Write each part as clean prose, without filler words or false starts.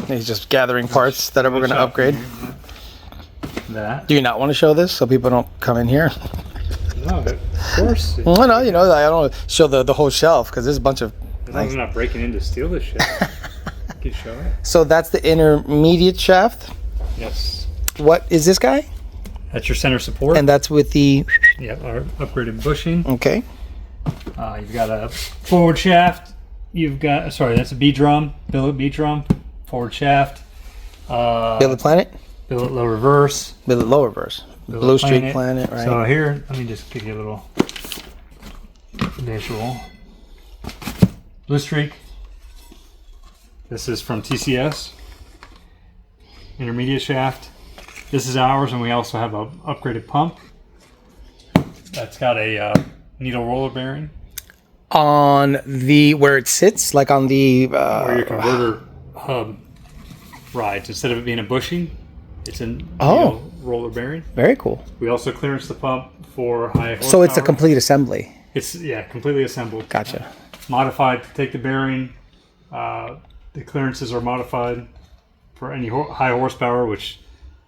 He's just gathering parts that we're going to upgrade. That. Do you not want to show this so people don't come in here? No, of course. Well, no, I don't want to show the whole shelf because there's a bunch of... As long as I'm not breaking in to steal this shit. You can show it. So that's the intermediate shaft. Yes. What is this guy? That's your center support. And that's with the... Yeah, our upgraded bushing. Okay. You've got a forward shaft. You've got, sorry, that's a B drum, billet B drum, forward shaft. Billet Planet? Billet low reverse. Billet low reverse. Billet Blue Streak Planet, right? So here, let me just give you a little visual. Blue Streak. This is from TCS. Intermediate shaft. This is ours, and we also have an upgraded pump. That's got a needle roller bearing. On the, where it sits, like on the... where your converter hub rides. Instead of it being a bushing, it's a needle roller bearing. Very cool. We also clearance the pump for high horsepower. So it's a complete assembly. It's, yeah, completely assembled. Gotcha. Modified to take the bearing. The clearances are modified for any high horsepower, which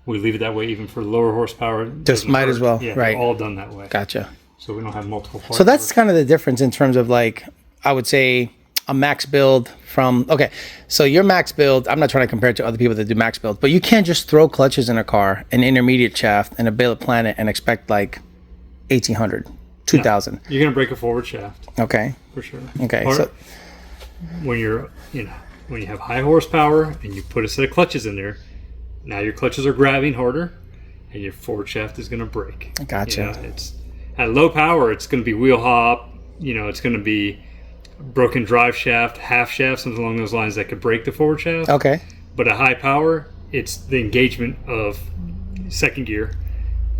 we leave it that way even for lower horsepower. Just might as well, yeah, right. All done that way. Gotcha. So we don't have multiple parts. So that's kind of the difference in terms of, like, I would say a max build from, okay, so your max build, I'm not trying to compare it to other people that do max build, but you can't just throw clutches in a car, an intermediate shaft, and a Billet Planet and expect like 1,800, 2,000. No, you're going to break a forward shaft. Okay. For sure. Okay. So when you're, when you have high horsepower and you put a set of clutches in there, now your clutches are grabbing harder and your forward shaft is going to break. Gotcha. It's at low power, it's going to be wheel hop, it's going to be broken drive shaft, half shaft, something along those lines that could break the forward shaft. Okay. But at high power, it's the engagement of second gear.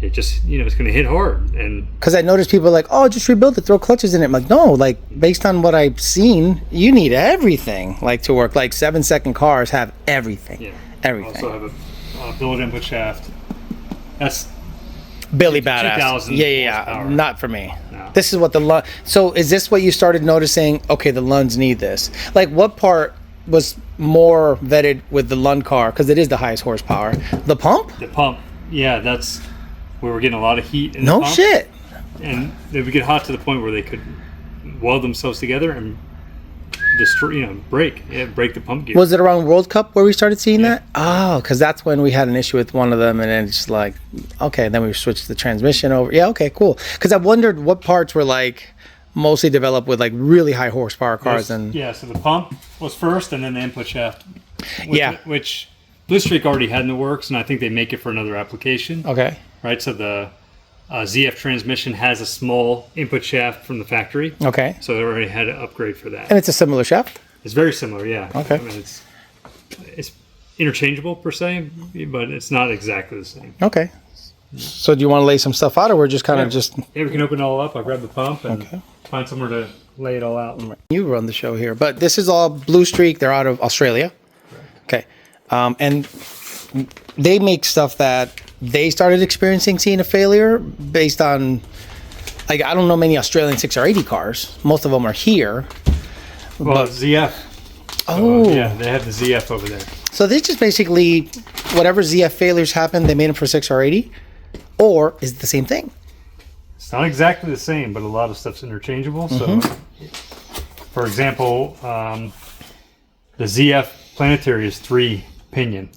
It just, it's going to hit hard. And because I noticed people are like, oh, just rebuild it, throw clutches in it. I'm like, no, like, based on what I've seen, you need everything, like, to work. Like, 7-second cars have everything. Yeah. Everything. Also have a billet input shaft. That's Billy badass. 2,000 Yeah. horsepower. Not for me. No. This is what the so is this what you started noticing? Okay, the Lunds need this. Like, what part was more vetted with the Lund car? Because it is the highest horsepower. The pump? The pump. Yeah, that's where we're getting a lot of heat in the No pump. shit. And they would get hot to the point where they could weld themselves together and destroy, break the pump gear. Was it around World Cup where we started seeing that? Oh, because that's when we had an issue with one of them, and then it's like, okay, then we switched the transmission over. Yeah, okay, cool. Because I wondered what parts were like mostly developed with like really high horsepower cars. So the pump was first, and then the input shaft. Which Blue Streak already had in the works, and I think they make it for another application. Okay. Right, so the ZF transmission has a small input shaft from the factory. Okay. So they already had an upgrade for that. And it's a similar shaft? It's very similar, yeah. Okay. I mean, it's interchangeable per se, but it's not exactly the same. Okay. So do you want to lay some stuff out, or we're just kind of just... Yeah, we can open it all up. I'll grab the pump and find somewhere to lay it all out. You run the show here. But this is all Blue Streak. They're out of Australia. Correct. Okay. And they make stuff that they started seeing a failure based on, like, I don't know many Australian 6R80 cars. Most of them are here. Well, ZF. So, yeah, they have the ZF over there. So they just basically, whatever ZF failures happened, they made them for 6R80? Or is it the same thing? It's not exactly the same, but a lot of stuff's interchangeable. So, for example, the ZF Planetary is 3 pinion,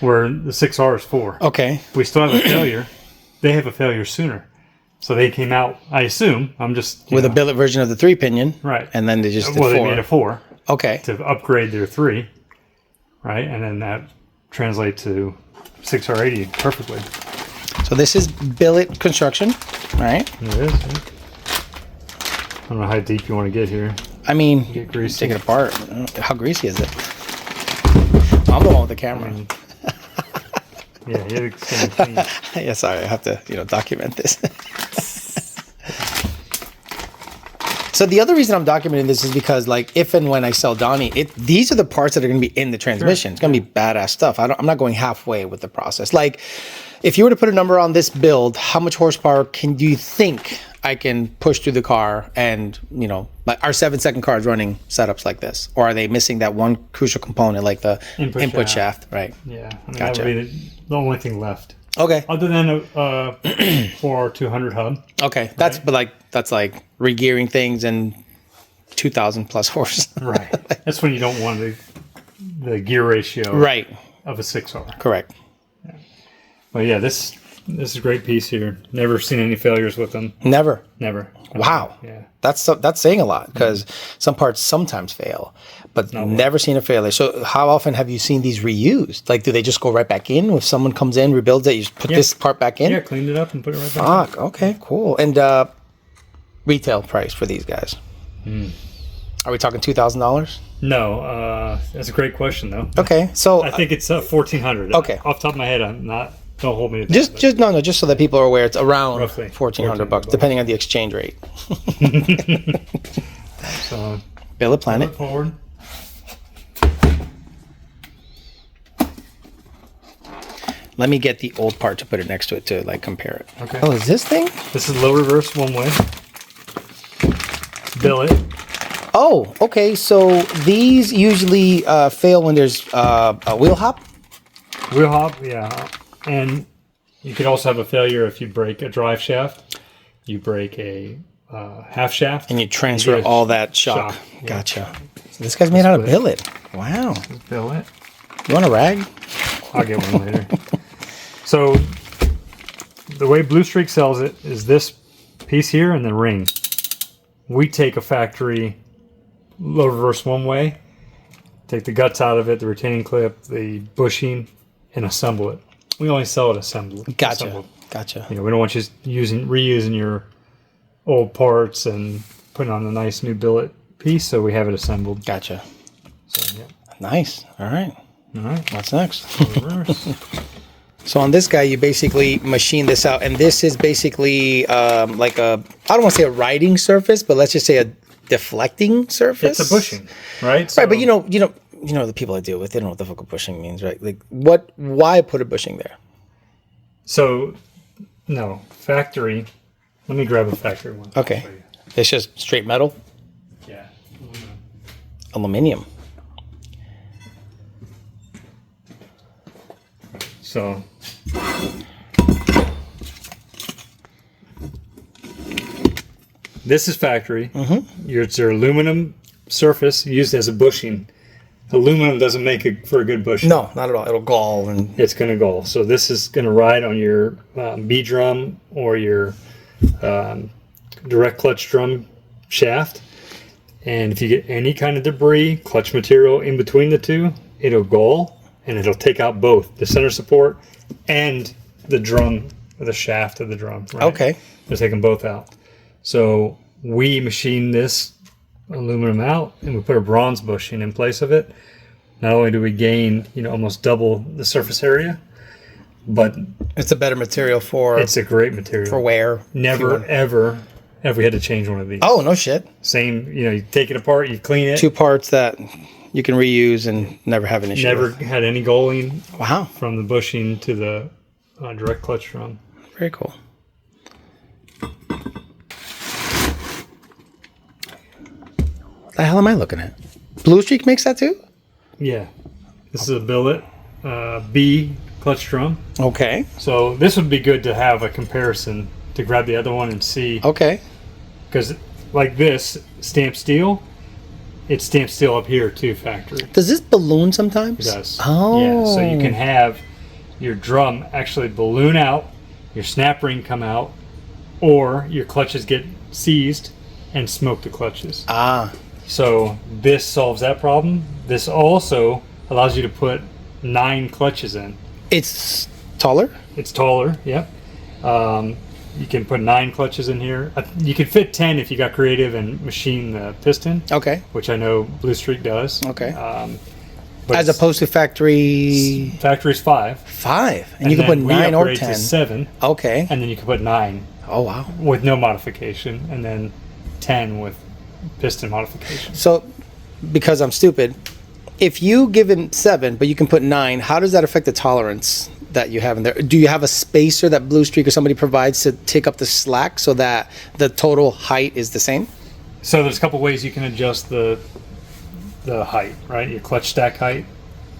where the 6R is 4. Okay. We still have a failure. They have a failure sooner. So they came out, I assume, I'm just... With a billet version of the 3 pinion. Right. And then they just did 4. Well, they made a 4. Okay. To upgrade their 3. Right? And then that translates to 6R80 perfectly. So this is billet construction, right? It is. Yeah. I don't know how deep you want to get here. I mean, Get greasy. take it apart. How greasy is it? I'm the one with the camera. Yeah, it's clean. Yeah, sorry, I have to, document this. So the other reason I'm documenting this is because, like, if and when I sell Donnie, these are the parts that are going to be in the transmission. Sure. It's going to be badass stuff. I'm not going halfway with the process. Like, if you were to put a number on this build, how much horsepower can you think I can push through the car and, like our 7-second cars running setups like this? Or are they missing that one crucial component, like the input shaft? Right. Yeah. I mean, Gotcha. that would be the only thing left. Okay. Other than a 4 200 hub. Okay. That's like regearing things and 2,000 plus horse. Right. That's when you don't want the gear ratio Right. of a 6R. Correct. But yeah, this is a great piece here. Never seen any failures with them. Never. Never. Wow. Yeah. That's saying a lot, because some parts sometimes fail, but never seen a failure. So how often have you seen these reused? Like, do they just go right back in? If someone comes in, rebuilds it, you just put this part back in? Yeah, cleaned it up and put it right back Fuck. Okay, cool. And retail price for these guys? Are we talking $2,000? No, that's a great question though. Okay, so I think it's 1,400. Okay. Off the top of my head, I'm not. Don't hold me to that. just so that people are aware, it's around Roughly $1,400, depending on the exchange rate. So, Billet Planet. forward. Let me get the old part to put it next to it to like compare it. Okay. Oh, is this thing? This is low reverse one way. Billet. Oh, okay. So these usually fail when there's a wheel hop. Wheel hop, yeah. And you could also have a failure if you break a drive shaft. You break a half shaft. And you transfer get all that shock. shock, yeah. Gotcha. So this guy's made out of billet. Wow. Billet. You want a rag? I'll get one later. So the way Blue Streak sells it is this piece here and the ring. We take a factory low reverse one way, take the guts out of it, the retaining clip, the bushing, and assemble it. We only sell it assembled. Gotcha. Assembled. Gotcha. We don't want you reusing your old parts and putting on a nice new billet piece, so we have it assembled. Gotcha. So yeah. Nice. All right. All right. What's next? Reverse. So on this guy, you basically machine this out, and this is basically like I don't want to say a riding surface, but let's just say a deflecting surface. It's a bushing, right? So, Right, but you know the people I deal with, they don't know what the fuck a bushing means, right? Like, why put a bushing there? So, no, factory. Let me grab a factory one. Okay. It's just straight metal? Yeah. Aluminum. So, this is factory. It's your aluminum surface used as a bushing. Aluminum doesn't make it for a good bushing. No, not at all. It'll gall and It's going to go. So this is going to ride on your B drum or your direct clutch drum shaft. And if you get any kind of debris, clutch material in between the two, it'll gall and it'll take out both the center support and the drum, or the shaft of the drum. Right? okay. It'll take them both out. So we machine this aluminum out and we put a bronze bushing in place of it. Not only do we gain, almost double the surface area, but It's a better material for it's a great material. wear. Never, ever have we had to change one of these. Oh, no shit. Same, you take it apart, you clean it. 2 parts that you can reuse and never have an issue Never with. had any galling Wow. from the bushing to the direct clutch drum. Very cool. What the hell am I looking at? Blue Streak makes that too? Yeah. This is a Billet B clutch drum. Okay. So this would be good to have a comparison to grab the other one and see. Okay. Because like this, stamped steel, it's stamped steel up here too, factory. Does this balloon sometimes? It does. Oh. Yeah, so you can have your drum actually balloon out, your snap ring come out, or your clutches get seized and smoke the clutches. Ah. So this solves that problem. This also allows you to put 9 clutches in. It's taller? It's taller, yep. You can put 9 clutches in here. You can fit 10 if you got creative and machine the piston, Okay. which I know Blue Streak does. Okay. But As opposed to factory factory's 5. 5. And you can put then we 9 or upgrade 10. to 7, Okay. and then you can put 9 Oh, wow. with no modification, and then 10 with piston modification. So, because I'm stupid, if you give him 7, but you can put 9, how does that affect the tolerance? that you have in there. Do you have a spacer that Blue Streak or somebody provides to take up the slack so that the total height is the same? So there's a couple ways you can adjust the height, right? Your clutch stack height.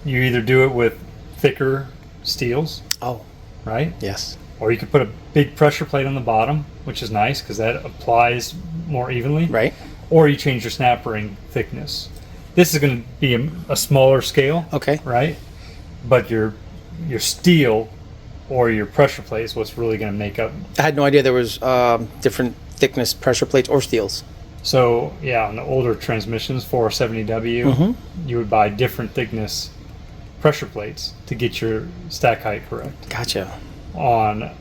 You either do it with thicker steels, Oh, right? yes. Or you could put a big pressure plate on the bottom, which is nice because that applies more evenly. Right. Or you change your snap ring thickness. This is going to be a smaller scale, Okay. right? But your steel or your pressure plate is what's really going to make up. I had no idea there was different thickness pressure plates or steels. So yeah, on the older transmissions, 470W, you would buy different thickness pressure plates to get your stack height correct. Gotcha. On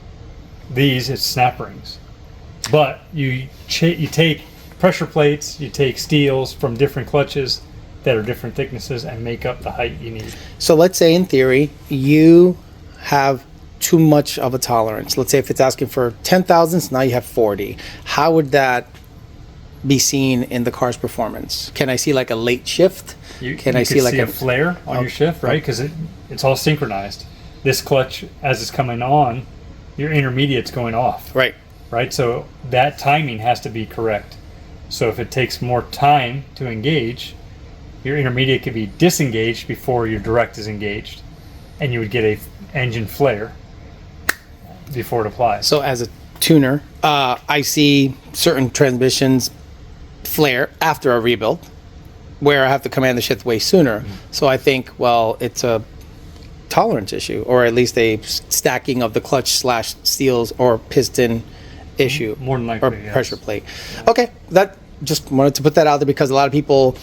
these, it's snap rings, but you take pressure plates, you take steels from different clutches that are different thicknesses and make up the height you need. So let's say in theory you have too much of a tolerance. Let's say if it's asking for 10 thousandths, now you have 40. How would that be seen in the car's performance? Can I see like a late shift? You I see like a flare on your shift, right? Because it's all synchronized. This clutch, as it's coming on, your intermediate's going off, right? right? So that timing has to be correct. So if it takes more time to engage, your intermediate could be disengaged before your direct is engaged, and you would get a engine flare before it applies. So as a tuner, I see certain transmissions flare after a rebuild, where I have to command the shift way sooner. So I think, well, it's a tolerance issue, or at least a stacking of the clutch slash steels or piston issue, More than likely, or yes. pressure plate. Okay, that just wanted to put that out there because a lot of people,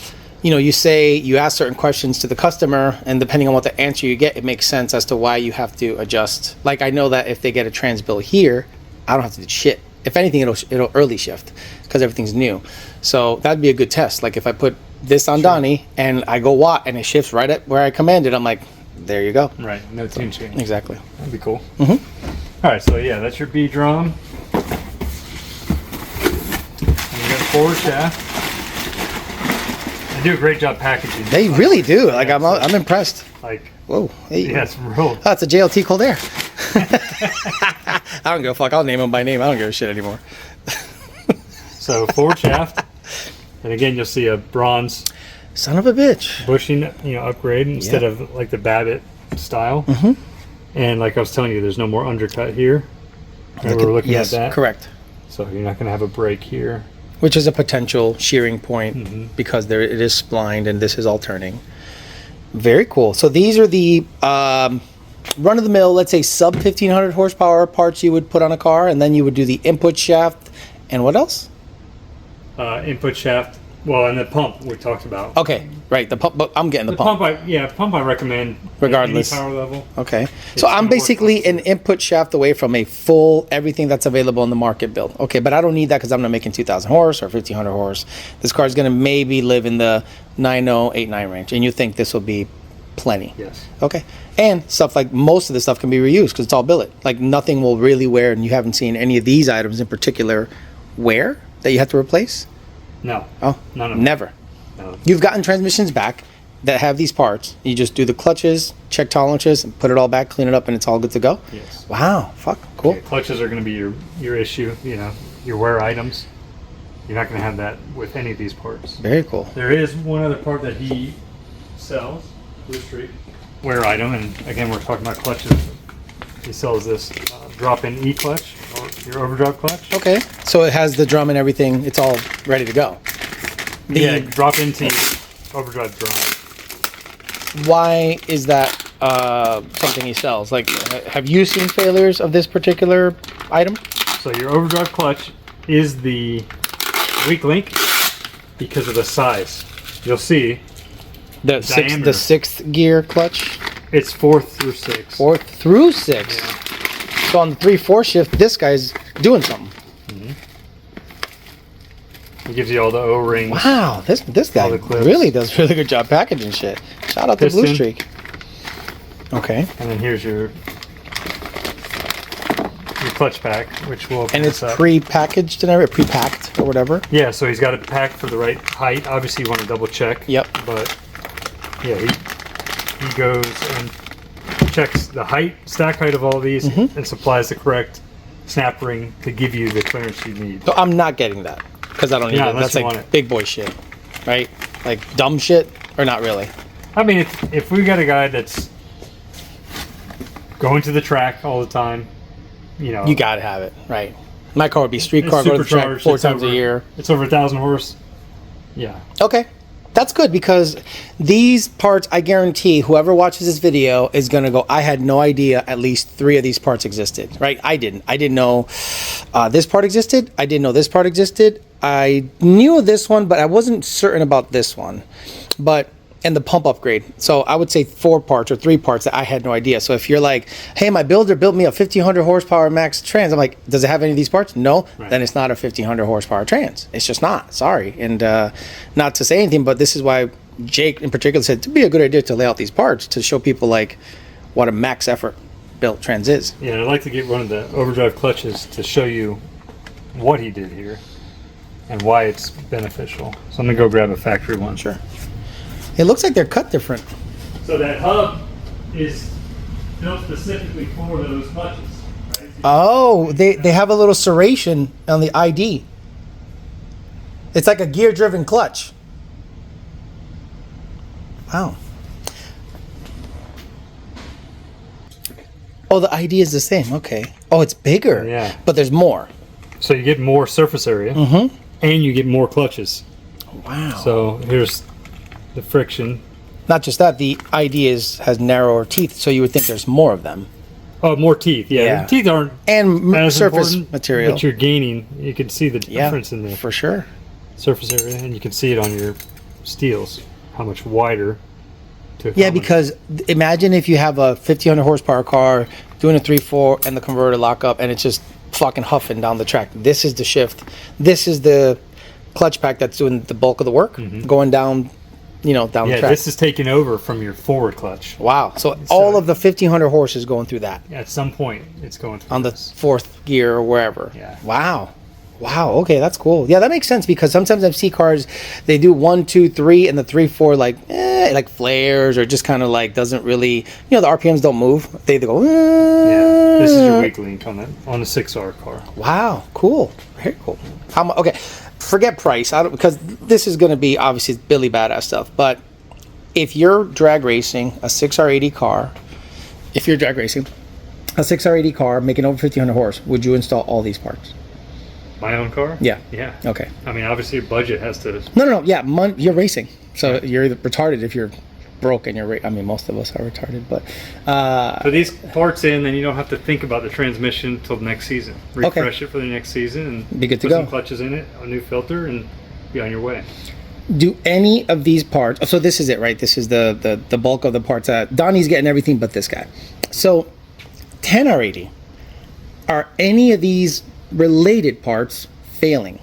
you ask certain questions to the customer, and depending on what the answer you get, it makes sense as to why you have to adjust. Like I know that if they get a trans bill here, I don't have to do shit. If anything, it'll early shift because everything's new. So that'd be a good test. Like if I put this on Donnie and I go watt and it shifts right at where I commanded, I'm like, there you go. Right, no tune change. Exactly. That'd be cool. All right, so yeah, that's your B drum. And you got a forward shaft. They do a great job packaging. They really do. Like I'm impressed. Like, Whoa. Hey. yeah, it's real. Oh, it's a JLT Cold Air. I don't give a fuck. I'll name them by name. I don't give a shit anymore. So forward shaft, and again you'll see a bronze Son of a bitch. bushing, upgrade instead of like the Babbitt style. And like I was telling you, there's no more undercut here. Remember we're looking Yes, at that. correct. So you're not going to have a break here. Which is a potential shearing point because it is splined and this is all turning. Very cool. So these are the run-of-the-mill, let's say sub 1500 horsepower parts you would put on a car, and then you would do the input shaft and what else? Input shaft. Well, and the pump we talked about. Okay, right. The pump. But I'm getting the pump. Pump I recommend. Regardless. Any power level. Okay. It's So I'm gonna work basically an input shaft away from a full everything that's available in the market build. Okay, but I don't need that because I'm not making 2,000 horse or 1,500 horse. This car is going to maybe live in the 9.0, 8.9 range, and you think this will be plenty. Yes. Okay. And stuff like most of the stuff can be reused because it's all billet. Like nothing will really wear, and you haven't seen any of these items in particular wear that you have to replace? No. Oh, None of them. never. No. You've gotten transmissions back that have these parts. You just do the clutches, check tolerances, and put it all back, clean it up, and it's all good to go? Yes. Wow. Fuck. Cool. Okay, clutches are going to be your issue. Your wear items. You're not going to have that with any of these parts. Very cool. There is one other part that he sells, Blue Streak, wear item, and again we're talking about clutches. He sells this drop-in E-clutch, or your overdrive clutch. Okay. So it has the drum and everything. It's all ready to go. Yeah, drop-in to overdrive drum. Why is that something he sells? Like, have you seen failures of this particular item? So your overdrive clutch is the weak link because of the size. You'll see The diameter. sixth gear clutch? It's 4th through 6th. 4th through 6th. So on the 3/4 shift, this guy's doing something. It gives you all the O-rings. Wow, this guy All the clips. really does a really good job packaging shit. Shout out to Blue Piston. Streak. Okay. And then here's your clutch pack, which will open And it's this up. pre-packaged and everything, pre-packed or whatever. Yeah, so he's got it packed for the right height. Obviously, you want to double check. Yep. But yeah, he goes and checks the height, stack height of all these, Mm-hmm. and supplies the correct snap ring to give you the clearance you need. So I'm not getting that because I don't need Yeah, it. unless That's you like want it. big boy shit, right? Like dumb shit or not really. I mean, if we got a guy that's going to the track all the time, you know, You gotta have it, right? My car would be street it's car, go to the track supercharged, 4 it's times a over- year. It's over 1,000 horse. Yeah. Okay. That's good because these parts, I guarantee whoever watches this video is going to go, I had no idea at least 3 of these parts existed, right? I didn't know this part existed. I didn't know this part existed. I knew of this one, but I wasn't certain about this one. And the pump upgrade. So I would say 4 parts or 3 parts that I had no idea. So if you're like, hey, my builder built me a 1,500 horsepower max trans, I'm like, does it have any of these parts? No. Right. Then it's not a 1,500 horsepower trans. It's just not. Sorry. And not to say anything, but this is why Jake in particular said it'd be a good idea to lay out these parts to show people like what a max effort built trans is. Yeah, I'd like to get one of the overdrive clutches to show you what he did here and why it's beneficial. So I'm going to go grab a factory one. Sure. It looks like they're cut different. So that hub is built specifically for those clutches. Right? Oh, they have a little serration on the ID. It's like a gear-driven clutch. Wow. Oh, the ID is the same. Okay. Oh, it's bigger. Yeah. But there's more. So you get more surface area and you get more clutches. Wow. So here's the friction. Not just that, the ID has narrower teeth, so you would think there's more of them. Oh, more teeth. Yeah, Yeah. the teeth aren't And as surface important, material. but you're gaining. You can see the Yeah, difference in the for sure. surface area, and you can see it on your steels, how much wider. To Yeah, accommodate. because imagine if you have a 1,500 horsepower car doing a 3.4 and the converter lock up and it's just fucking huffing down the track. This is the shift. This is the clutch pack that's doing the bulk of the work, going down, down the yeah, track. this is taking over from your forward clutch. Wow. So all of the 1,500 horses going through that At some point, it's going through on the this. 4th gear or wherever. Yeah. Wow. Wow. Okay, that's cool. Yeah, that makes sense because sometimes I see cars, they do 1, 2, 3, and the 3, 4 like flares or just kind of like doesn't really, the RPMs don't move. They go. Yeah, this is your weak link on the 6R car. Wow. Cool. Very cool. Okay. Forget price. Because this is going to be obviously Billy badass stuff. But if you're drag racing a 6R80 car, a 6R80 car making over 1,500 horse, would you install all these parts? My own car? Yeah. Yeah. Okay. I mean, obviously, your budget has to. No. Yeah, you're racing, so you're either retarded if you're broke and you're. I mean, most of us are retarded, but. Put these parts in, then you don't have to think about the transmission till next season. Refresh it for the next season and Be good to put go. some clutches in it, a new filter, and be on your way. Do any of these parts? So this is it, right? This is the bulk of the parts. Donnie's getting everything but this guy. So, 10R80. Are any of these related parts failing?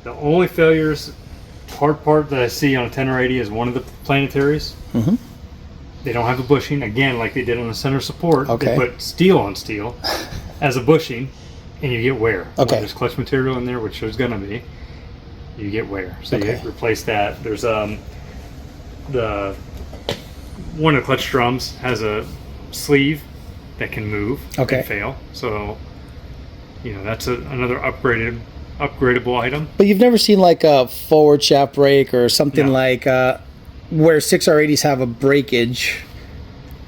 The only failures, hard part that I see on a 10R80 is one of the planetaries. Mm-hmm. They don't have the bushing, again, like they did on the center support. Okay. They put steel on steel as a bushing, and you get wear. Okay. When there's clutch material in there, which there's going to be, you get wear. So Okay. you replace that. There's the one of the clutch drums has a sleeve that can move Okay. and fail. So, that's another upgradable item. But you've never seen like a forward shaft brake or something No. like where 6R80s have a breakage,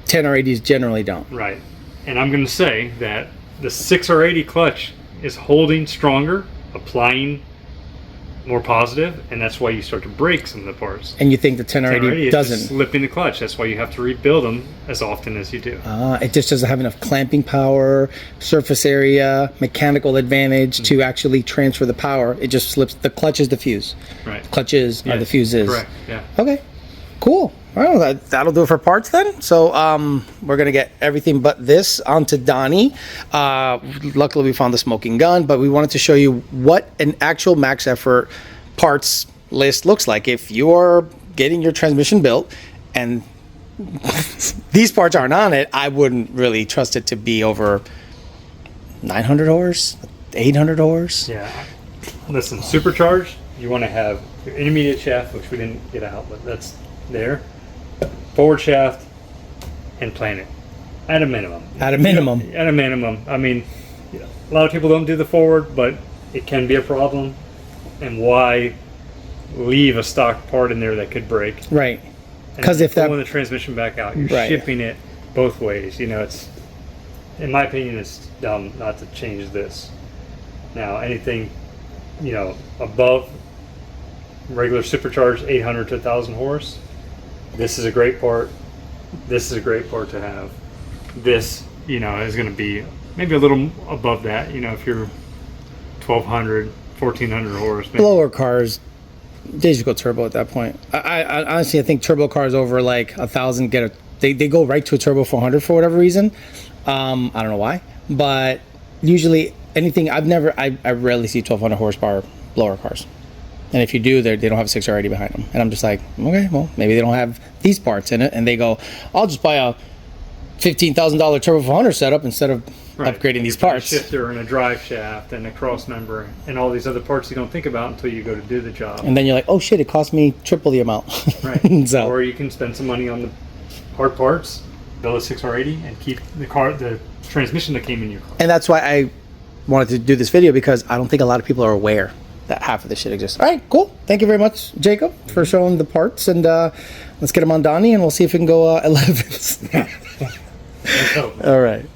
10R80s generally don't. Right. And I'm going to say that the 6R80 clutch is holding stronger, applying more positive, and that's why you start to break some of the parts. And you think the 10R80 is doesn't? just slipping the clutch. That's why you have to rebuild them as often as you do. It just doesn't have enough clamping power, surface area, mechanical advantage to actually transfer the power. It just slips. The clutch is the fuse. Right. Clutches are the fuses. Correct. Yeah. Okay. Cool. Well, that'll do it for parts then. So we're going to get everything but this onto Donnie. Luckily, we found the smoking gun, but we wanted to show you what an actual max effort parts list looks like. If you're getting your transmission built and these parts aren't on it, I wouldn't really trust it to be over 900 horse, 800 horse. Yeah. Listen, supercharged, you want to have your intermediate shaft, which we didn't get out, but that's there. Forward shaft and planet. At a minimum. At a minimum. At a minimum. I mean, a lot of people don't do the forward, but it can be a problem. And why leave a stock part in there that could break? Right. Because if pulling the transmission back out, you're right. shipping it both ways. You know, it's, in my opinion, it's dumb not to change this. Now, anything, you know, above regular supercharged 800 to 1,000 horse, this is a great part. This is a great part to have. This, you know, is going to be maybe a little above that. You know, if you're 1,200, 1,400 horse. Maybe. Blower cars, they just go turbo at that point. I honestly, I think turbo cars over like 1,000 they go right to a turbo 400 for whatever reason. I don't know why, but usually anything I rarely see 1,200 horsepower blower cars. And if you do, they don't have a 6R80 behind them. And I'm just like, okay, well, maybe they don't have these parts in it. And they go, I'll just buy a $15,000 Turbo 400 setup instead of upgrading these parts. A shifter and a drive shaft and a cross member and all these other parts you don't think about until you go to do the job. And then you're like, oh shit, it cost me triple the amount. Right. So, or you can spend some money on the hard parts, build a 6R80, and keep the transmission that came in your car. And that's why I wanted to do this video, because I don't think a lot of people are aware that half of this shit exists. All right, cool. Thank you very much, Jacob, for showing the parts. And let's get them on Donnie, and we'll see if we can go 11s. Let's hope. All right.